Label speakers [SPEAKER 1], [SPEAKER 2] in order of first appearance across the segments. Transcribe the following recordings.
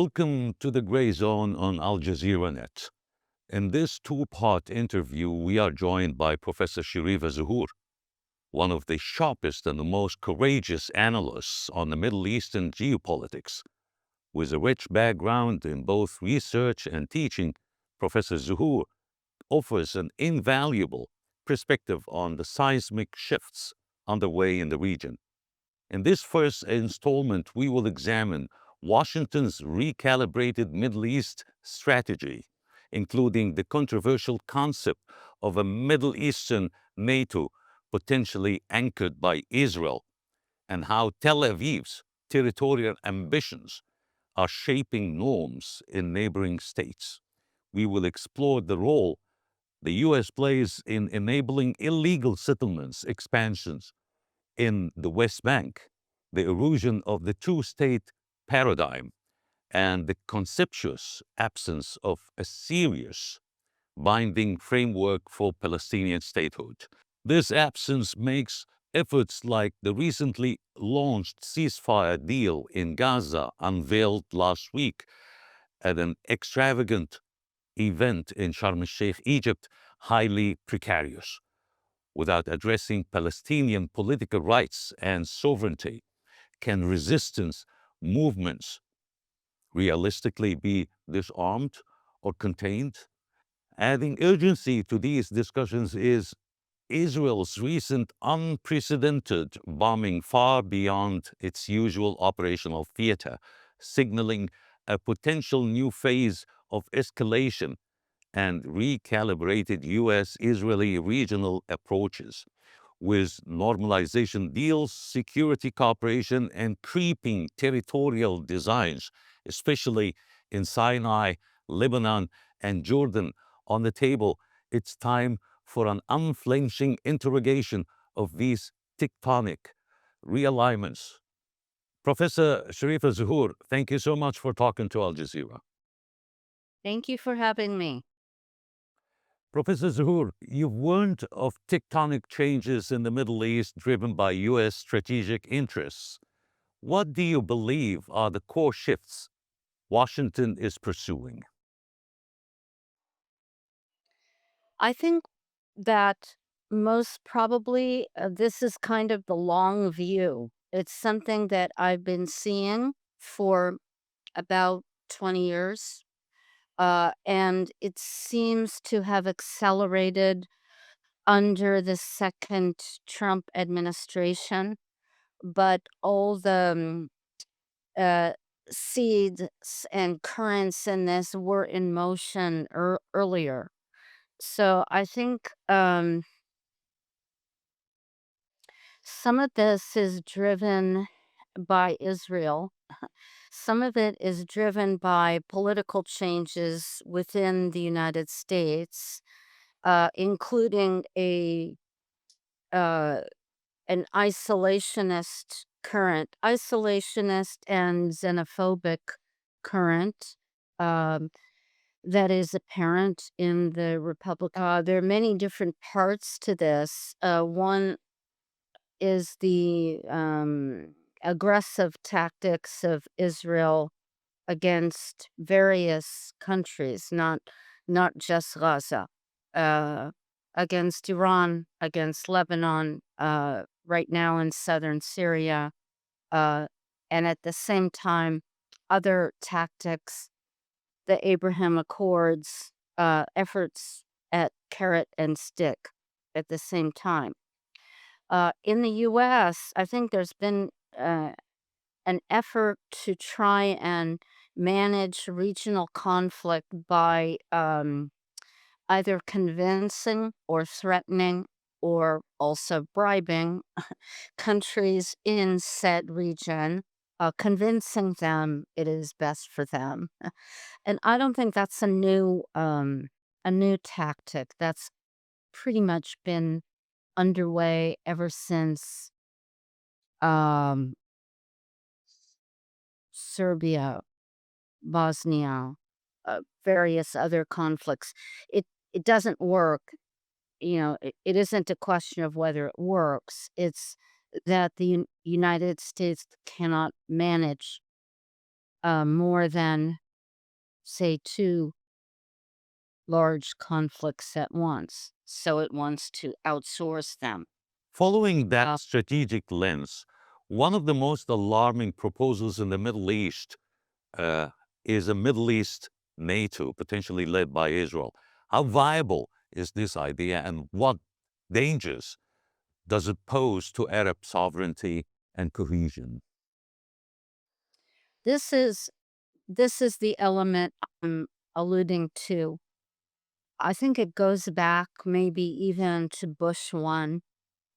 [SPEAKER 1] Welcome to the Gray Zone on Al Jazeera Net. In this two-part interview, we are joined by Professor Sharifa Zahur, one of the sharpest and the most courageous analysts on the Middle Eastern geopolitics. With a rich background in both research and teaching, Professor Zahur offers an invaluable perspective on the seismic shifts underway in the region. In this first installment, we will examine Washington's recalibrated Middle East strategy, including the controversial concept of a Middle Eastern NATO potentially anchored by Israel, and how Tel Aviv's territorial ambitions are shaping norms in neighboring states. We will explore the role the U.S. plays in enabling illegal settlements expansions in the West Bank, the erosion of the two-state paradigm, and the conspicuous absence of a serious binding framework for Palestinian statehood. This absence makes efforts like the recently launched ceasefire deal in Gaza, unveiled last week at an extravagant event in Sharm el-Sheikh, Egypt, highly precarious. Without addressing Palestinian political rights and sovereignty, can resistance movements realistically be disarmed or contained? Adding urgency to these discussions is Israel's recent unprecedented bombing far beyond its usual operational theater, signaling a potential new phase of escalation and recalibrated U.S.-Israeli regional approaches. With normalization deals, security cooperation, and creeping territorial designs, especially in Sinai, Lebanon, and Jordan, on the table, it's time for an unflinching interrogation of these tectonic realignments. Professor Sharifa Zahur, thank you so much for talking to Al Jazeera.
[SPEAKER 2] Thank you for having me.
[SPEAKER 1] Professor Zahur, you've warned of tectonic changes in the Middle East driven by U.S. strategic interests. What do you believe are the core shifts Washington is pursuing?
[SPEAKER 2] I think that most probably this is kind of the long view. It's something that I've been seeing for about 20 years. And it seems to have accelerated under the second Trump administration. But all the uh, seeds and currents in this were in motion earlier. So I think some of this is driven by Israel. Some of it is driven by political changes within the United States, including uh, an isolationist and xenophobic current. Um, that is apparent in the Republic. There are many different parts to this. One is the aggressive tactics of Israel against various countries, not just Gaza, uh, against Iran, against Lebanon, right now in southern Syria, uh, and at the same time, other tactics, the Abraham Accords, efforts at carrot and stick at the same time. In the US, I think there's been an effort to try and manage regional conflict by either convincing or threatening or also bribing countries in said region, convincing them it is best for them. And I don't think that's a new tactic. That's pretty much been underway ever since um, Serbia, Bosnia, various other conflicts. It doesn't work. It isn't a question of whether it works. It's that the United States cannot manage more than, say, two large conflicts at once. So it wants to outsource them.
[SPEAKER 1] Following that
[SPEAKER 2] Uh,
[SPEAKER 1] strategic lens, one of the most alarming proposals in the Middle East uh, is a Middle East NATO, potentially led by Israel. How viable is this idea, and what dangers does it pose to Arab sovereignty and cohesion?
[SPEAKER 2] this is this is the element I'm alluding to. I think it goes back maybe even to Bush 1,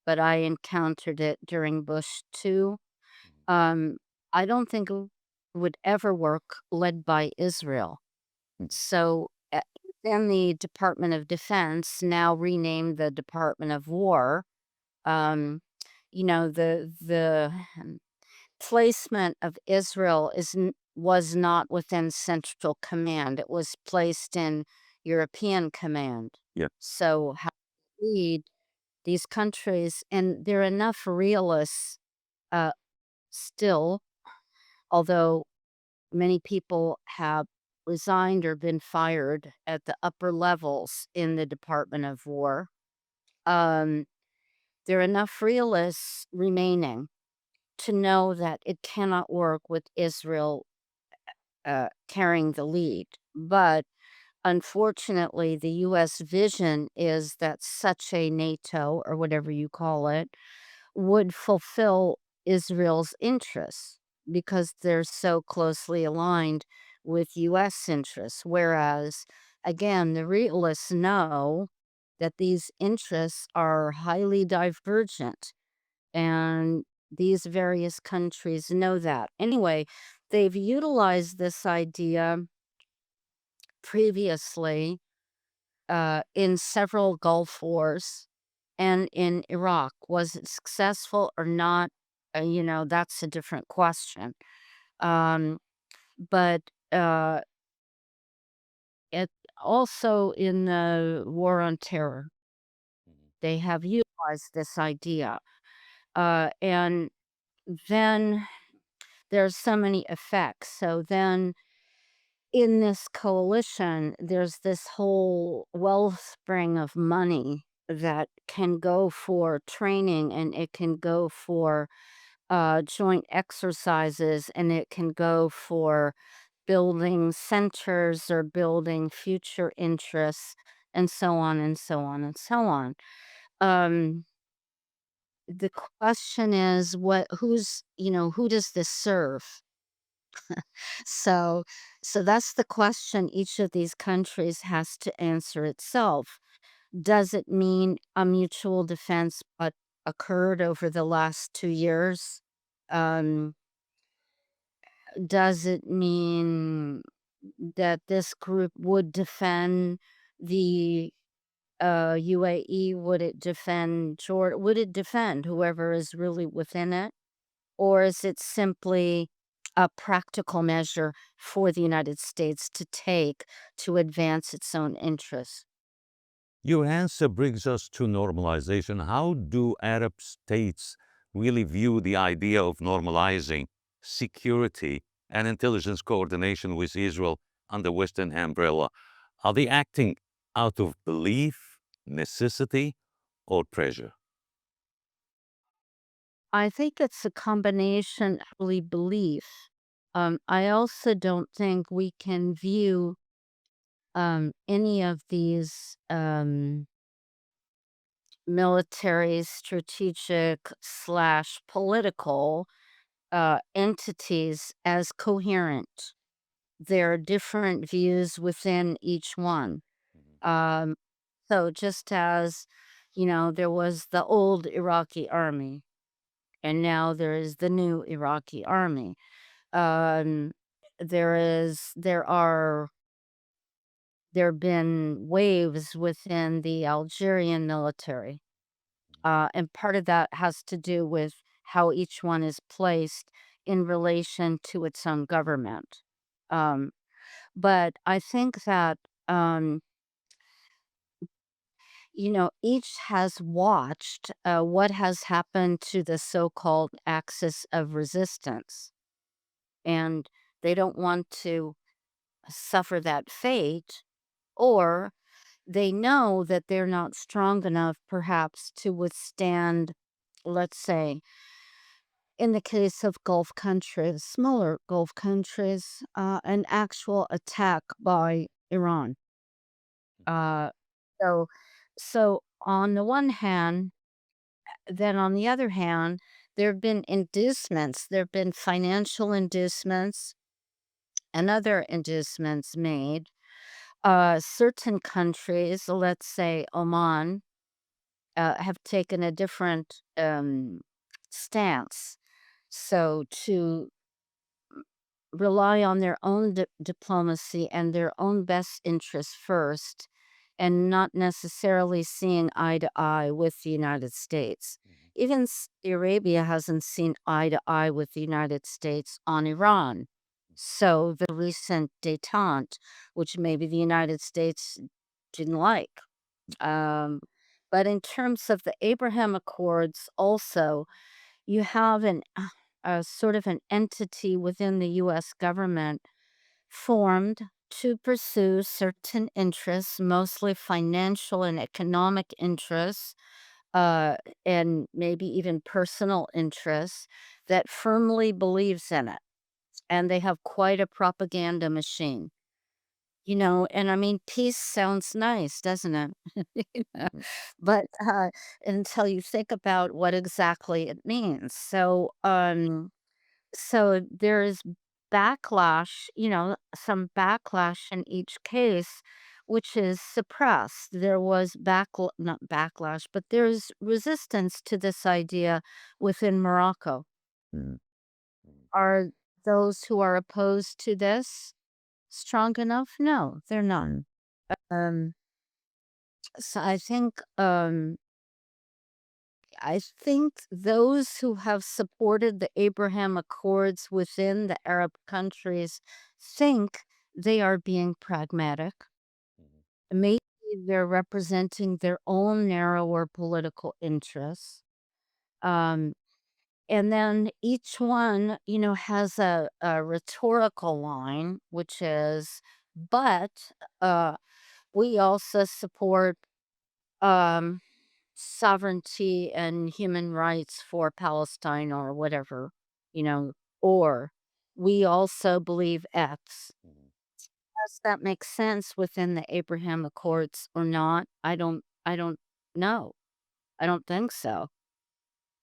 [SPEAKER 2] but I encountered it during Bush 2. Um, I don't think it would ever work led by Israel. So, then the Department of Defense, now renamed the Department of War, um, the placement of Israel was not within Central Command. It was placed in European Command.
[SPEAKER 1] Yeah.
[SPEAKER 2] So how to lead these countries, and there are enough realists uh, still, although many people have resigned or been fired at the upper levels in the Department of War. Um, there are enough realists remaining to know that it cannot work with Israel carrying the lead. But unfortunately, the US vision is that such a NATO, or whatever you call it, would fulfill Israel's interests because they're so closely aligned with US interests. Whereas, again, the realists know that these interests are highly divergent, and these various countries know that. Anyway, they've utilized this idea previously in several Gulf wars and in Iraq. Was it successful or not? That's a different question. Um, but uh, it also in the war on terror, they have utilized this idea. And then there's so many effects. So then in this coalition, there's this whole wellspring of money that can go for training, and it can go for joint exercises, and it can go for building centers or building future interests, and so on and so on and so on. Um, the question is who does this serve? So so that's the question each of these countries has to answer itself. Does it mean a mutual defense what occurred over the last 2 years? Um, does it mean that this group would defend the UAE? Would it defend Jordan? Would it defend whoever is really within it? Or is it simply a practical measure for the United States to take to advance its own interests?
[SPEAKER 1] Your answer brings us to normalization. How do Arab states really view the idea of normalizing security and intelligence coordination with Israel under Western umbrella? Are they acting out of belief, necessity, or pressure?
[SPEAKER 2] I think it's a combination of really belief. I also don't think we can view any of these military, strategic slash political entities as coherent. There are different views within each one. Um, so just as, there was the old Iraqi army, and now there is the new Iraqi army. Um, there have been waves within the Algerian military. And part of that has to do with how each one is placed in relation to its own government. Um, but I think that, each has watched what has happened to the so called axis of resistance. And They don't want to suffer that fate, or they know that they're not strong enough perhaps to withstand, let's say, in the case of Gulf countries, smaller Gulf countries, an actual attack by Iran. Uh, so, so on the one hand, then on the other hand, there have been inducements. There have been financial inducements and other inducements made. Certain countries, let's say Oman, have taken a different stance. So to rely on their own diplomacy and their own best interests first, and not necessarily seeing eye to eye with the United States. Even Saudi Arabia hasn't seen eye to eye with the United States on Iran. So the recent detente, which maybe the United States didn't like. Um, but in terms of the Abraham Accords, also, you have a sort of an entity within the US government formed to pursue certain interests, mostly financial and economic interests, uh, and maybe even personal interests, that firmly believes in it. And they have quite a propaganda machine. And I mean, peace sounds nice, doesn't it? You know, But until you think about what exactly it means. So there's backlash, some backlash in each case, which is suppressed. There was not backlash, but there's resistance to this idea within Morocco.
[SPEAKER 1] Mhm.
[SPEAKER 2] Are those who are opposed to this strong enough? No, they're not. Um, so I think those who have supported the Abraham Accords within the Arab countries think they are being pragmatic. Maybe they're representing their own narrower political interests. Um, and then each one, has a rhetorical line, which is, but uh, we also support um, sovereignty and human rights for Palestine or whatever, you know, or we also believe X. Does that make sense within the Abraham Accords or not? I don't know. I don't think so.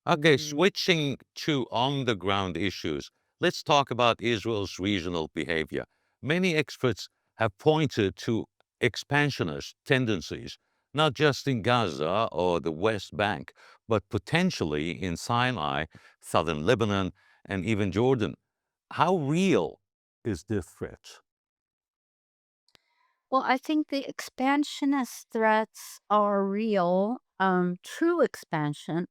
[SPEAKER 1] Okay,
[SPEAKER 2] Mm.
[SPEAKER 1] switching to on the ground issues, let's talk about Israel's regional behavior. Many experts have pointed to expansionist tendencies, not just in Gaza or the West Bank, but potentially in Sinai, southern Lebanon, and even Jordan. How real is this threat?
[SPEAKER 2] Well, I think the expansionist threats are real. True expansion,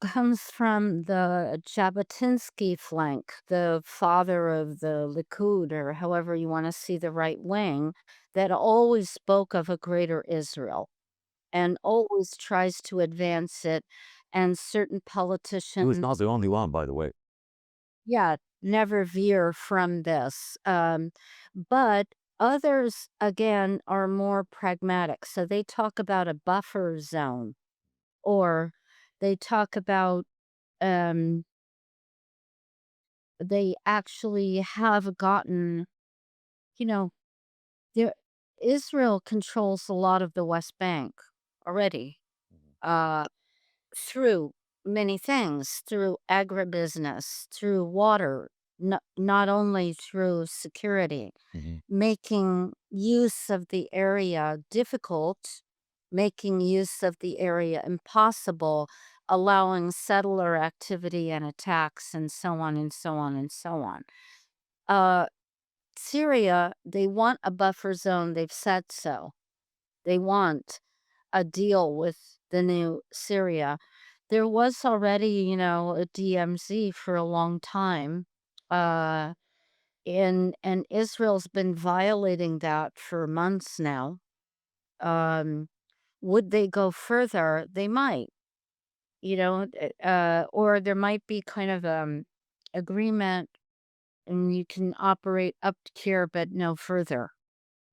[SPEAKER 2] comes from the Jabotinsky flank, the father of the Likud, or however you want to see the right wing, that always spoke of a greater Israel and always tries to advance it. And certain
[SPEAKER 1] He was not
[SPEAKER 2] politicians,
[SPEAKER 1] the only one, by the way.
[SPEAKER 2] yeah, never veer from this. But others, again, are more pragmatic. So they talk about a buffer zone, or they talk about um, they actually have gotten, you know, there Israel controls a lot of the West Bank already, uh, through many things, through agribusiness, through water, not only through security,
[SPEAKER 1] Mhm.
[SPEAKER 2] making use of the area difficult, making use of the area impossible, allowing settler activity and attacks, and so on and so on and so on. Uh, Syria, they want a buffer zone. They've said so. They want a deal with the new Syria. There was already, a DMZ for a long time. Uh, and Israel's been violating that for months now. Um, would they go further? They might, or there might be kind of agreement and you can operate up to here, but no further.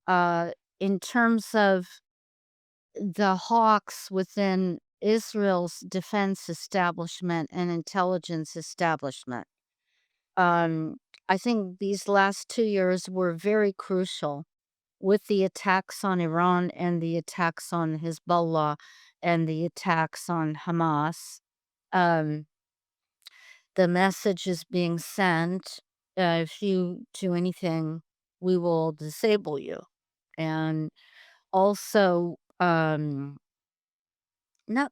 [SPEAKER 2] Uh, in terms of the hawks within Israel's defense establishment and intelligence establishment, um, I think these last 2 years were very crucial with the attacks on Iran and the attacks on Hezbollah and the attacks on Hamas. Um, the message is being sent, if you do anything, we will disable you. And also, not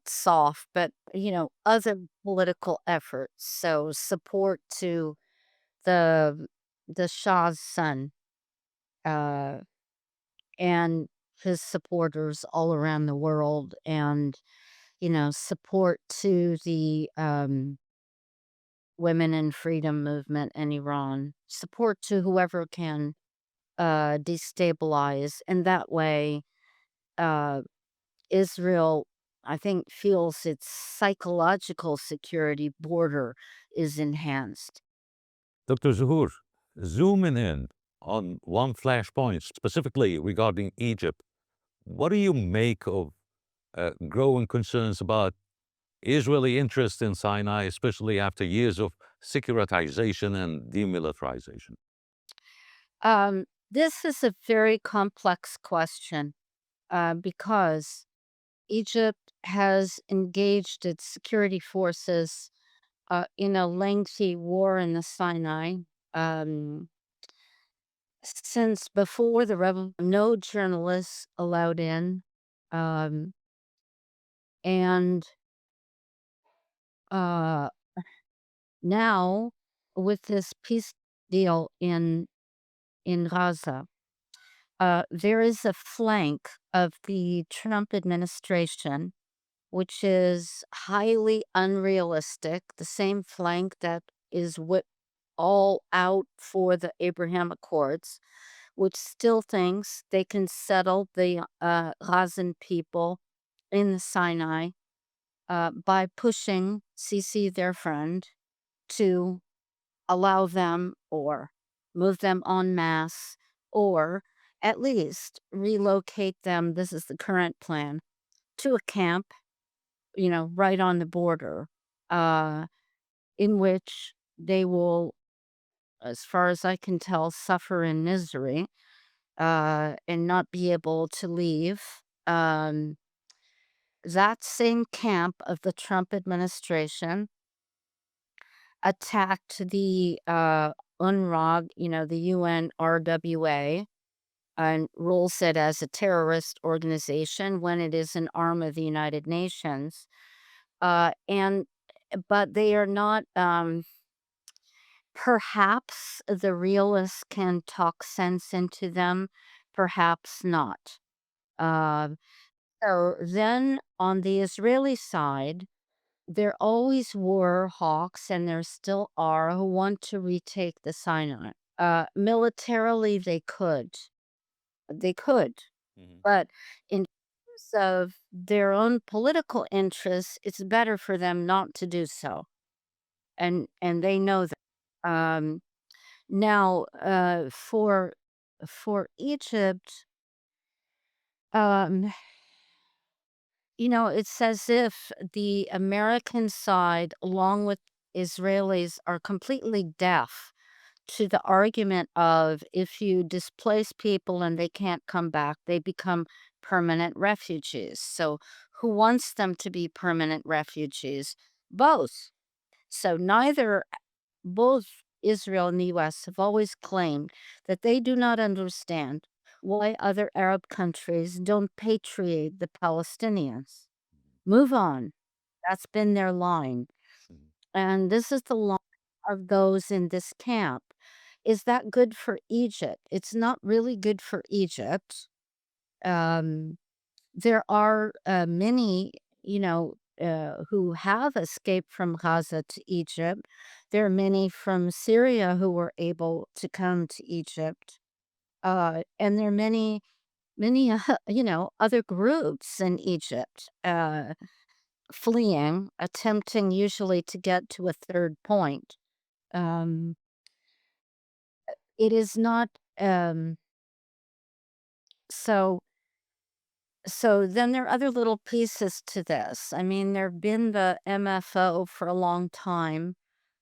[SPEAKER 2] soft, but, other political efforts. So support to the the Shah's son, uh, and his supporters all around the world, and, support to the, women in freedom movement in Iran, support to whoever can, destabilize. And that way, uh, Israel, I think, feels its psychological security border is enhanced.
[SPEAKER 1] Dr. Zahur, zooming in on one flashpoint, specifically regarding Egypt, what do you make of growing concerns about Israeli interest in Sinai, especially after years of securitization and demilitarization?
[SPEAKER 2] This is a very complex question, because Egypt has engaged its security forces, in a lengthy war in the Sinai. Um, since before the rebel, no journalists allowed in. Um, and uh, now, with this peace deal in Gaza, there is a flank of the Trump administration which is highly unrealistic, the same flank that is what all out for the Abraham Accords, which still thinks they can settle the Gazan people in the Sinai, by pushing Sisi, their friend, to allow them or move them en masse, or at least relocate them. This is the current plan, to a camp, right on the border, uh, in which they will, as far as I can tell, suffer in misery, and not be able to leave. Um, that same camp of the Trump administration attacked the UNRWA, the UNRWA, and rules it as a terrorist organization when it is an arm of the United Nations. And but they are not. Perhaps the realists can talk sense into them, perhaps not. Uh, so then on the Israeli side, there always were hawks, and there still are, who want to retake the Sinai. Militarily, they could. They could.
[SPEAKER 1] Mhm.
[SPEAKER 2] But in terms of their own political interests, it's better for them not to do so. And they know that. Now, for Egypt, um, it's as if the American side, along with Israelis, are completely deaf to the argument of, if you displace people and they can't come back, they become permanent refugees. So, who wants them to be permanent refugees? Both. So, neither both Israel and the US have always claimed that they do not understand why other Arab countries don't patriate the Palestinians. Move on. That's been their line.
[SPEAKER 1] Mhm.
[SPEAKER 2] And this is the line of those in this camp. Is that good for Egypt? It's not really good for Egypt. Um, there are many, who have escaped from Gaza to Egypt. There are many from Syria who were able to come to Egypt. And there are many, other groups in Egypt, fleeing, attempting usually to get to a third point. Um, It is not, um, so so then there are other little pieces to this. I mean, there've been the MFO for a long time,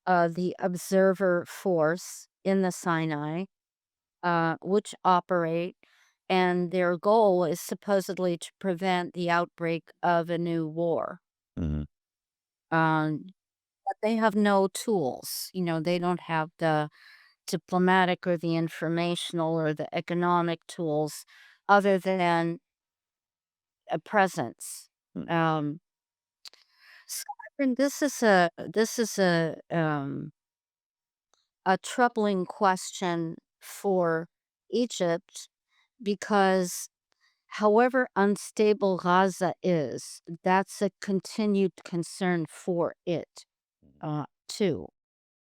[SPEAKER 2] the observer force in the Sinai, which operate, and their goal is supposedly to prevent the outbreak of a new war.
[SPEAKER 1] Mhm.
[SPEAKER 2] Um, but they have no tools. You know, they don't have the diplomatic or the informational or the economic tools other than a presence.
[SPEAKER 1] Mm.
[SPEAKER 2] Um, so I think this is a troubling question for Egypt because however unstable Gaza is, that's a continued concern for it, too,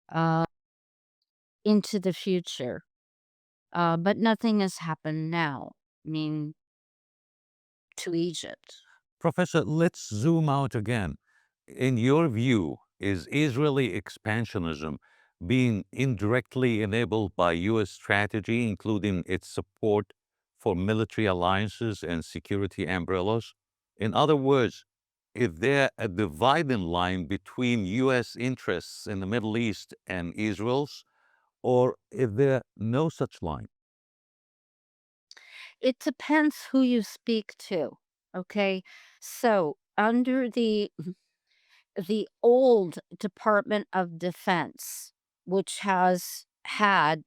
[SPEAKER 2] uh, into the future. But nothing has happened now. I mean, to Egypt.
[SPEAKER 1] Professor, let's zoom out again. In your view, is Israeli expansionism being indirectly enabled by U.S. strategy, including its support for military alliances and security umbrellas? In other words, is there a dividing line between U.S. interests in the Middle East and Israel's, or is there no such line?
[SPEAKER 2] It depends who you speak to. Okay. So under the old Department of Defense, which has had,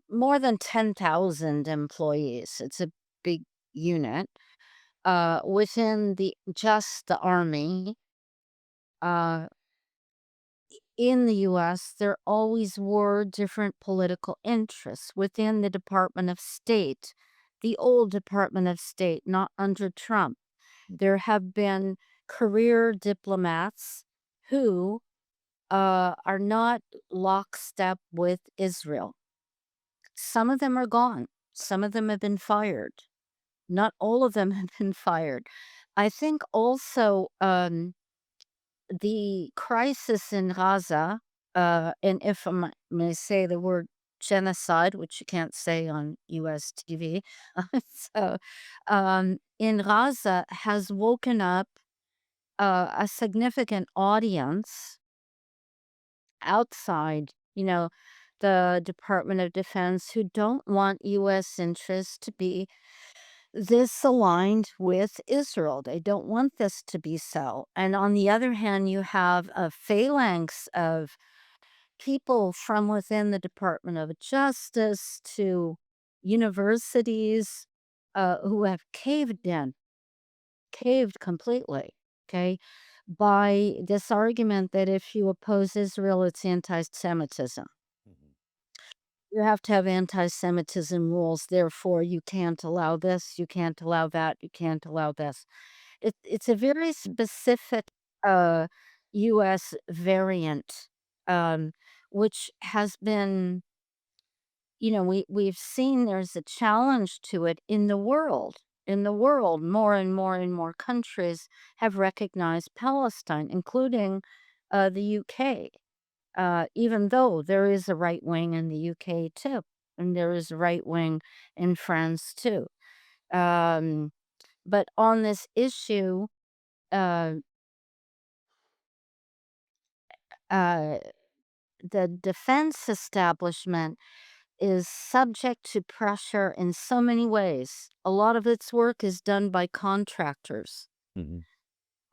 [SPEAKER 2] more than 10,000 employees. It's a big unit. Within just the Army, uh, in the US, there always were different political interests within the Department of State, the old Department of State, not under Trump. There have been career diplomats who are not lockstep with Israel. Some of them are gone, some of them have been fired. Not all of them have been fired. I think also the crisis in Gaza, and if I may say the word genocide, which you can't say on US TV, so in Gaza has woken up a significant audience outside, the Department of Defense who don't want US interests to be this aligned with Israel. They don't want this to be so. And on the other hand, you have a phalanx of people from within the Department of Justice to universities who have caved completely, okay, by this argument that if you oppose Israel, it's anti Semitism.
[SPEAKER 1] Mhm.
[SPEAKER 2] You have to have anti-Semitism rules, therefore you can't allow this, you can't allow that, you can't allow this. It's a very specific, uh, US variant, um, which has been we've seen there's a challenge to it in the world. In the world, more and more and more countries have recognized Palestine, including, the UK, even though there is a right wing in the UK too, and there is a right wing in France too. Um, but on this issue, uh, uh, the defense establishment is subject to pressure in so many ways. A lot of its work is done by contractors.
[SPEAKER 1] Mhm.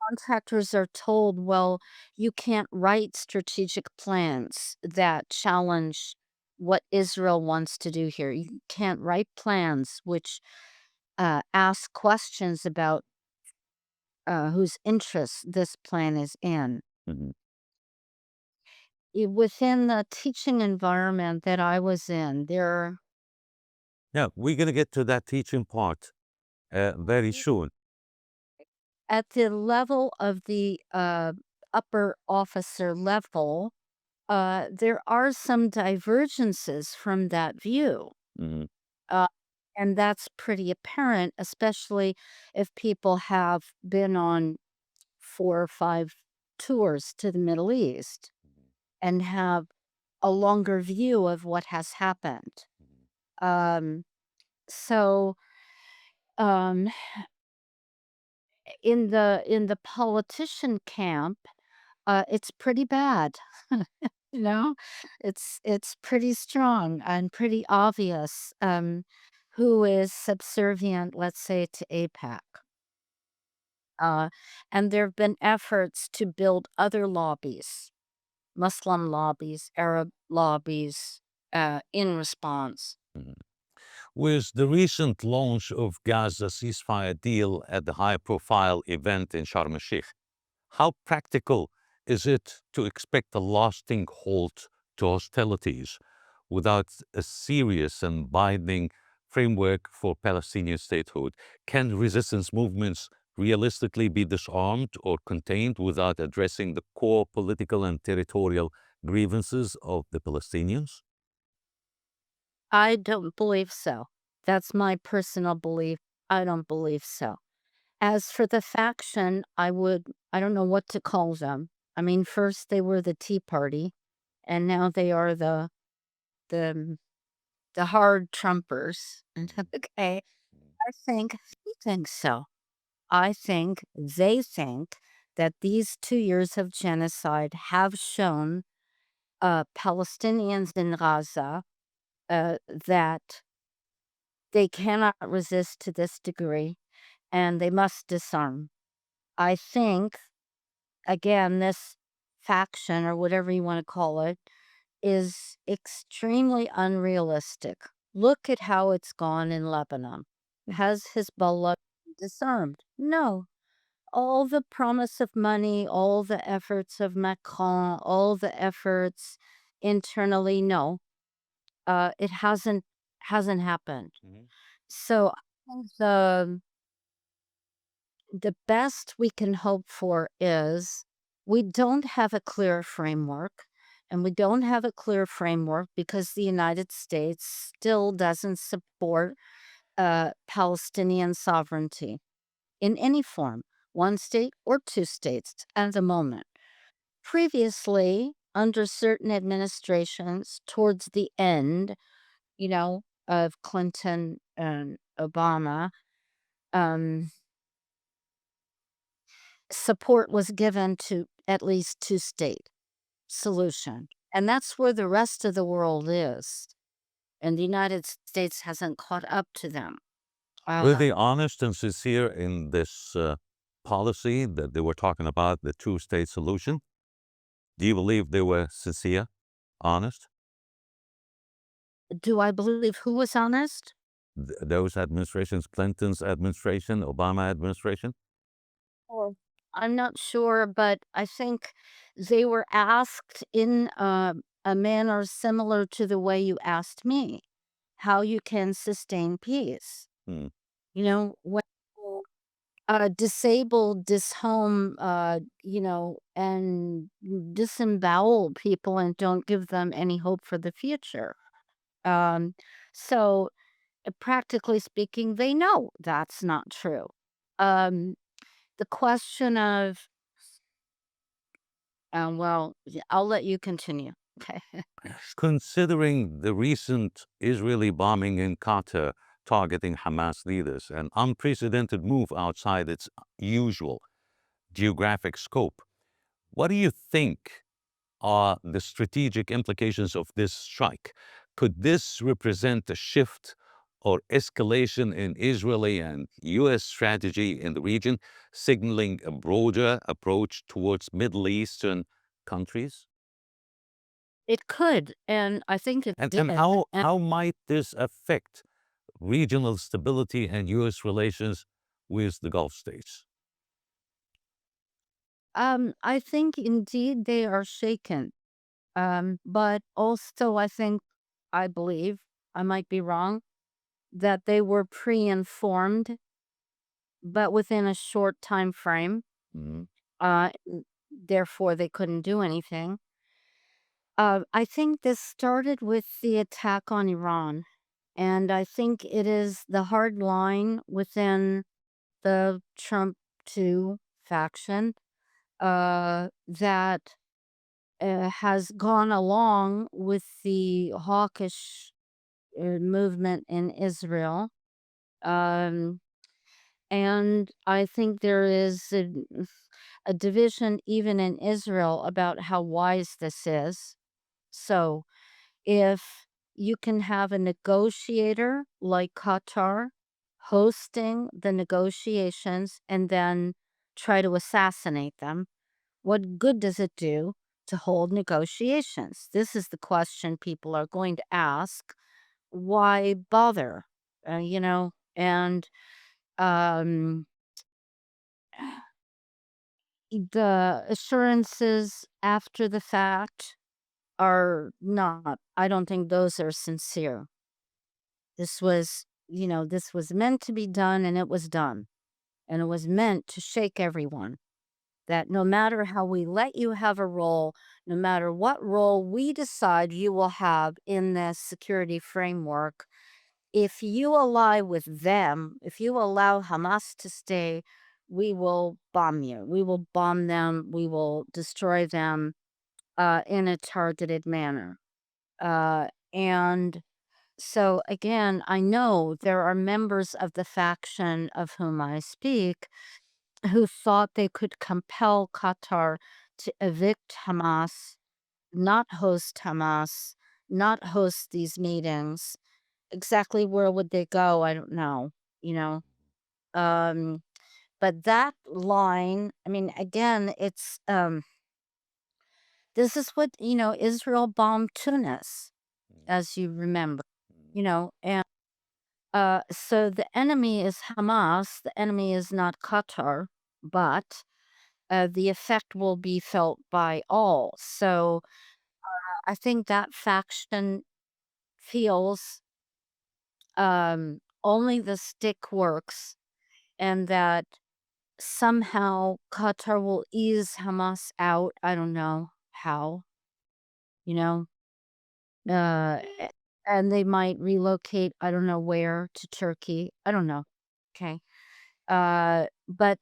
[SPEAKER 2] Contractors are told, well, you can't write strategic plans that challenge what Israel wants to do here. You can't write plans which ask questions about whose interests this plan is in.
[SPEAKER 1] Mhm.
[SPEAKER 2] Within the teaching environment that I was in, there
[SPEAKER 1] Yeah, we're going to get to that teaching part very soon.
[SPEAKER 2] at the level of the upper officer level, there are some divergences from that view.
[SPEAKER 1] Mhm.
[SPEAKER 2] Uh, and that's pretty apparent, especially if people have been on 4 or 5 tours to the Middle East and have a longer view of what has happened. Um, so um, in the politician camp, it's pretty bad. You know, it's pretty strong and pretty obvious who is subservient, let's say, to APAC. Uh, and there have been efforts to build other lobbies, Muslim lobbies, Arab lobbies, in response.
[SPEAKER 1] Mhm. With the recent launch of Gaza ceasefire deal at the high-profile event in Sharm el-Sheikh, how practical is it to expect a lasting halt to hostilities without a serious and binding framework for Palestinian statehood? Can resistance movements realistically be disarmed or contained without addressing the core political and territorial grievances of the Palestinians?
[SPEAKER 2] I don't believe so. That's my personal belief. I don't believe so. As for the faction, I don't know what to call them. I mean, first they were the Tea Party, and now they are the the hard Trumpers. Okay. I think he thinks so. I think they think that these 2 years of genocide have shown Palestinians in Gaza that they cannot resist to this degree and they must disarm. I think, again, this faction or whatever you want to call it is extremely unrealistic. Look at how it's gone in Lebanon. Has Hezbollah disarmed? No. All the promise of money, all the efforts of Macron, all the efforts internally, no, it hasn't happened.
[SPEAKER 1] Mhm.
[SPEAKER 2] So I think the best we can hope for is we don't have a clear framework, and we don't have a clear framework because the United States still doesn't support Palestinian sovereignty in any form, one state or two states at the moment. Previously, under certain administrations, towards the end, of Clinton and Obama, um, support was given to at least two-state solution, and that's where the rest of the world is, and the United States hasn't caught up to them.
[SPEAKER 1] Were
[SPEAKER 2] Uh,
[SPEAKER 1] they honest and sincere in this policy that they were talking about, the two-state solution? Do you believe they were sincere, honest?
[SPEAKER 2] do I believe who was honest?
[SPEAKER 1] Those administrations, Clinton's administration, Obama administration?
[SPEAKER 2] Or I'm not sure, but I think they were asked in a manner similar to the way you asked me, how you can sustain peace.
[SPEAKER 1] Hmm.
[SPEAKER 2] When disable, dishome, and disembowel people and don't give them any hope for the future. Um, so, practically speaking, they know that's not true. Um, the question of, well, yeah, I'll let you continue. Okay.
[SPEAKER 1] Considering the recent Israeli bombing in Qatar targeting Hamas leaders, an unprecedented move outside its usual geographic scope, what do you think are the strategic implications of this strike? Could this represent a shift or escalation in Israeli and U.S. strategy in the region, signaling a broader approach towards Middle Eastern countries?
[SPEAKER 2] It could, and I think it
[SPEAKER 1] And
[SPEAKER 2] did.
[SPEAKER 1] how might this affect regional stability and U.S. relations with the Gulf states?
[SPEAKER 2] I think indeed they are shaken. But also I believe, I might be wrong, that they were pre-informed, but within a short time frame.
[SPEAKER 1] Mhm.
[SPEAKER 2] Therefore, they couldn't do anything. I think this started with the attack on Iran, and I think it is the hard line within the Trump 2 faction that has gone along with the hawkish movement in Israel. Um, and I think there is a division even in Israel about how wise this is. So if you can have a negotiator like Qatar hosting the negotiations and then try to assassinate them, what good does it do to hold negotiations? This is the question people are going to ask. Why bother? And um, the assurances after the fact are not, I don't think those are sincere. This was meant to be done and it was done. And it was meant to shake everyone that no matter how we let you have a role, no matter what role we decide you will have in this security framework, if you ally with them, if you allow Hamas to stay, we will bomb you. We will bomb them. We will destroy them in a targeted manner. And so, again, I know there are members of the faction of whom I speak who thought they could compel Qatar to evict Hamas, not host Hamas, not host these meetings. Exactly where would they go? I don't know, you know. Um, but that line, I mean, again, this is what, Israel bombed Tunis, as you remember, and so the enemy is Hamas, the enemy is not Qatar, but the effect will be felt by all. So I think that faction feels only the stick works and that somehow Qatar will ease Hamas out. I don't know how, you know, and they might relocate, I don't know where, to Turkey. I don't know. Okay. But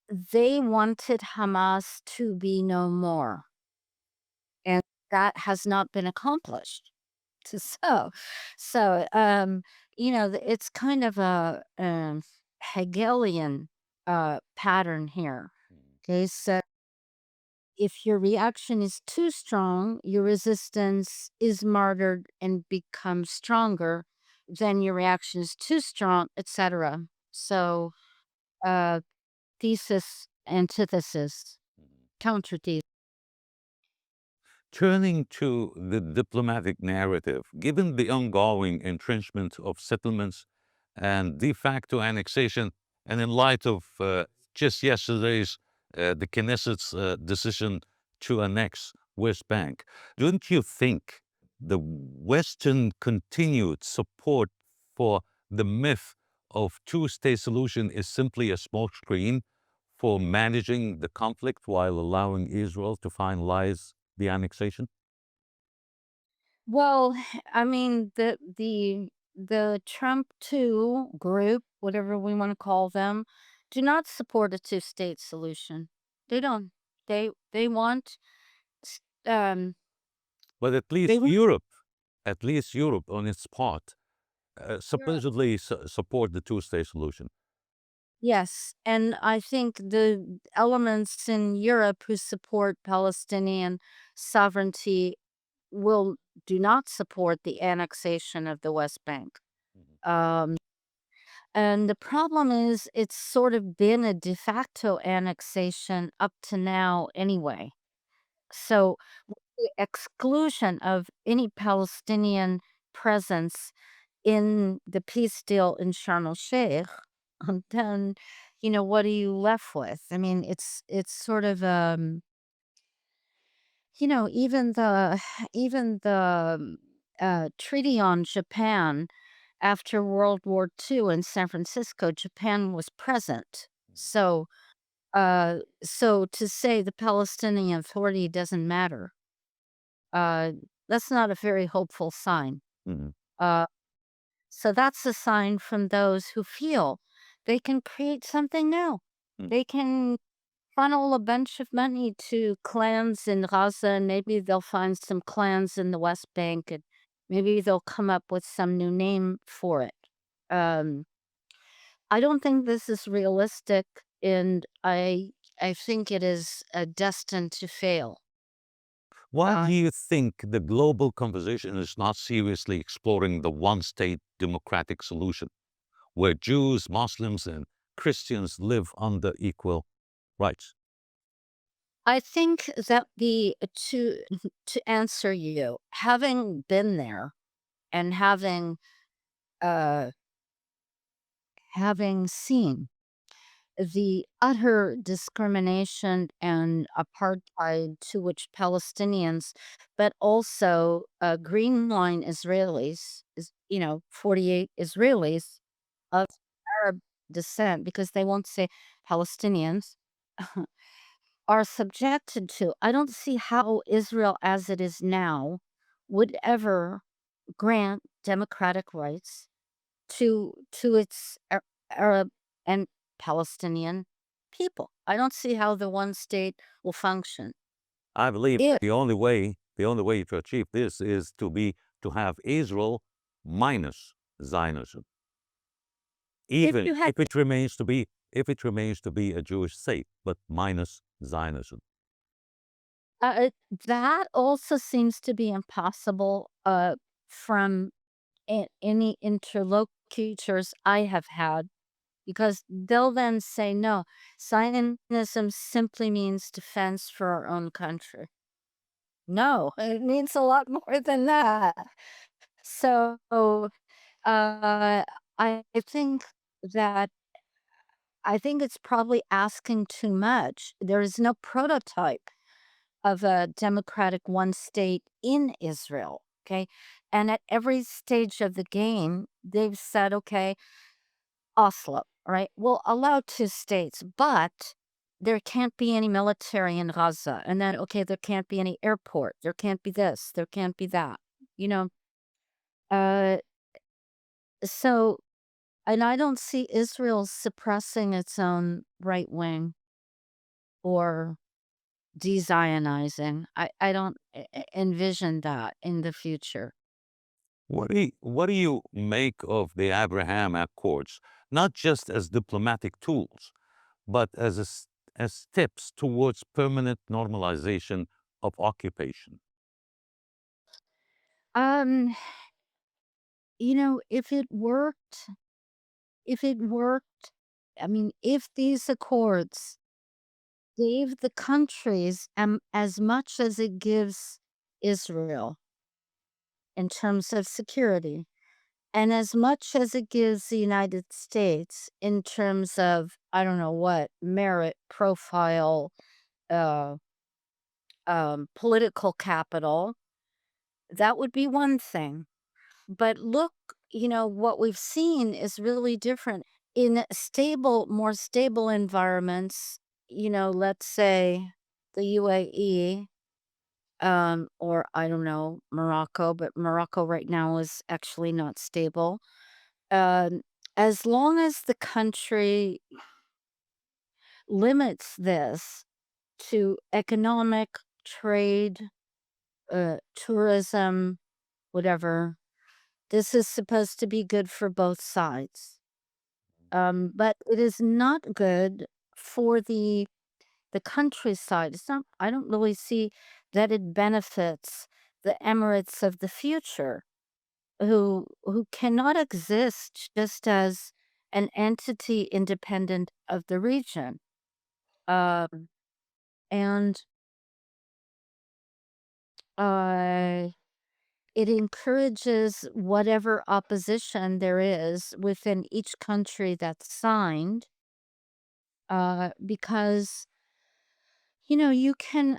[SPEAKER 2] they wanted Hamas to be no more. And that has not been accomplished. So, it's kind of a Hegelian pattern here. Okay, so if your reaction is too strong, your resistance is martyred and becomes stronger. Then your reaction is too strong, etc. So, uh, thesis, antithesis, counter thesis.
[SPEAKER 1] Turning to the diplomatic narrative, given the ongoing entrenchment of settlements and de facto annexation, and in light of just yesterday's the Knesset's decision to annex West Bank, don't you think the Western continued support for the myth of two-state solution is simply a smokescreen for managing the conflict while allowing Israel to finalize the annexation?
[SPEAKER 2] Well, I mean, the Trump 2 group, whatever we want to call them, do not support a two-state solution. They don't. They want s- um
[SPEAKER 1] But
[SPEAKER 2] they want
[SPEAKER 1] at least Europe on its part,
[SPEAKER 2] Europe.
[SPEAKER 1] supposedly support the two-state solution.
[SPEAKER 2] Yes, and I think the elements in Europe who support Palestinian sovereignty will do not support the annexation of the West Bank.
[SPEAKER 1] Mhm.
[SPEAKER 2] Um And the problem is it's sort of been a de facto annexation up to now anyway. So the exclusion of any Palestinian presence in the peace deal in Sharm el-Sheikh, then, what are you left with? I mean, it's sort of even the treaty on Japan after World War II in San Francisco, Japan was present. So to say the Palestinian Authority doesn't matter, uh, that's not a very hopeful sign.
[SPEAKER 1] Mhm.
[SPEAKER 2] Uh, so that's a sign from those who feel they can create something new.
[SPEAKER 1] Mm.
[SPEAKER 2] They can. funnel a bunch of money to clans in Gaza, and maybe they'll find some clans in the West Bank, and maybe they'll come up with some new name for it. Um, I don't think this is realistic, and I think it is destined to fail.
[SPEAKER 1] Why
[SPEAKER 2] Uh,
[SPEAKER 1] do you think the global conversation is not seriously exploring the one state democratic solution, where Jews, Muslims, and Christians live under equal rights?
[SPEAKER 2] I think that the to answer you, having been there and uh, having seen the utter discrimination and apartheid to which Palestinians, but also Green Line Israelis, 48 Israelis of Arab descent, because they won't say Palestinians, are subjected to. I don't see how Israel as it is now would ever grant democratic rights to its Arab and Palestinian people. I don't see how the one state will function.
[SPEAKER 1] I believe
[SPEAKER 2] If
[SPEAKER 1] the only way to achieve this is to have Israel minus Zionism,
[SPEAKER 2] if
[SPEAKER 1] even
[SPEAKER 2] you had
[SPEAKER 1] if it remains to be a Jewish state, but minus Zionism.
[SPEAKER 2] that also seems to be impossible from any interlocutors I have had, because they'll then say no, Zionism simply means defense for our own country. No, it means a lot more than that. So, I think that I think it's probably asking too much. There is no prototype of a democratic one state in Israel. Okay. And at every stage of the game, they've said, okay, Oslo, right? We'll allow two states, but there can't be any military in Gaza. And then, okay, there can't be any airport. There can't be this. There can't be that. You know, uh, so, and I don't see Israel suppressing its own right wing or de-Zionizing. I don't envision that in the future.
[SPEAKER 1] What do you make of the Abraham Accords, not just as diplomatic tools, but as steps towards permanent normalization of occupation?
[SPEAKER 2] Um, if it worked, I mean, if these accords gave the countries as much as it gives Israel in terms of security, and as much as it gives the United States in terms of, I don't know what, merit, profile, uh, political capital, that would be one thing. But look, what we've seen is really different. In more stable environments, let's say the UAE, or I don't know, Morocco, but Morocco right now is actually not stable. Um, as long as the country limits this to economic, trade, tourism, whatever, this is supposed to be good for both sides. But it is not good for the countryside. It's not. I don't really see that it benefits the Emirates of the future, who cannot exist just as an entity independent of the region. Um, and uh, it encourages whatever opposition there is within each country that's signed, because you can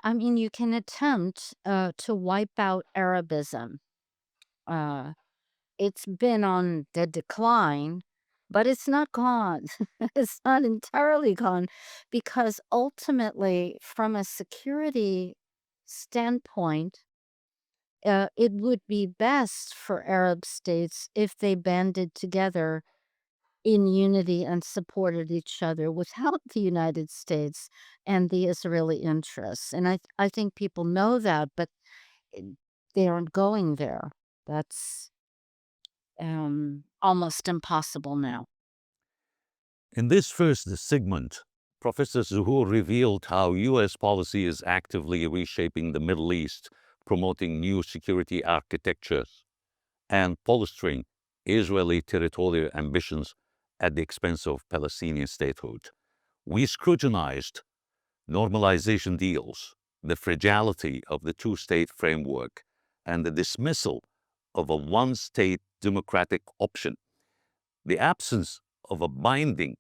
[SPEAKER 2] attempt to wipe out Arabism. Uh, it's been on the decline, but it's not gone. It's not entirely gone, because ultimately, from a security standpoint, it would be best for Arab states if they banded together in unity and supported each other without the United States and the Israeli interests. And I think people know that, but eh, they aren't going there. That's almost impossible now.
[SPEAKER 1] In this first segment, Professor Zuhur revealed how U.S. policy is actively reshaping the Middle East, promoting new security architectures, and bolstering Israeli territorial ambitions at the expense of Palestinian statehood. We scrutinized normalization deals, the fragility of the two-state framework, and the dismissal of a one-state democratic option. The absence of a binding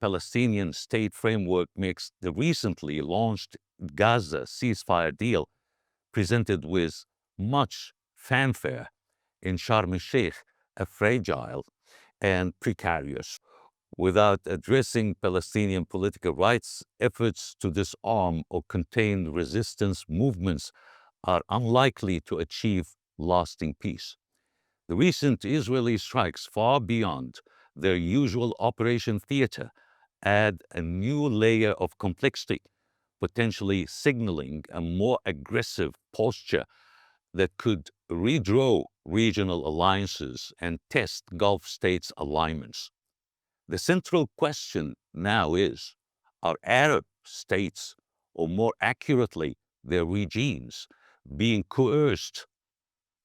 [SPEAKER 1] Palestinian state framework makes the recently launched Gaza ceasefire deal, presented with much fanfare in Sharm el-Sheikh, a fragile and precarious. Without addressing Palestinian political rights, efforts to disarm or contain resistance movements are unlikely to achieve lasting peace. The recent Israeli strikes, far beyond their usual operation theater, add a new layer of complexity, potentially signaling a more aggressive posture that could redraw regional alliances and test Gulf states' alignments. The central question now is, are Arab states, or more accurately, their regimes, being coerced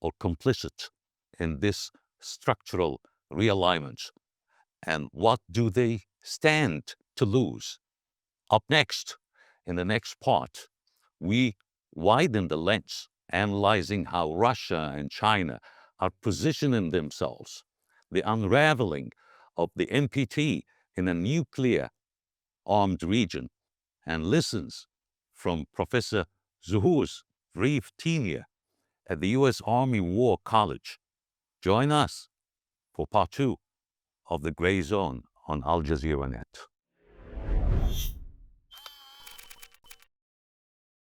[SPEAKER 1] or complicit in this structural realignment? And what do they stand to lose? Up next, in the next part, we widen the lens, analyzing how Russia and China are positioning themselves, the unraveling of the NPT in a nuclear-armed region, and lessons from Professor Zuhur's brief tenure at the U.S. Army War College. Join us for part 2 of The Gray Zone on Al Jazeera Net.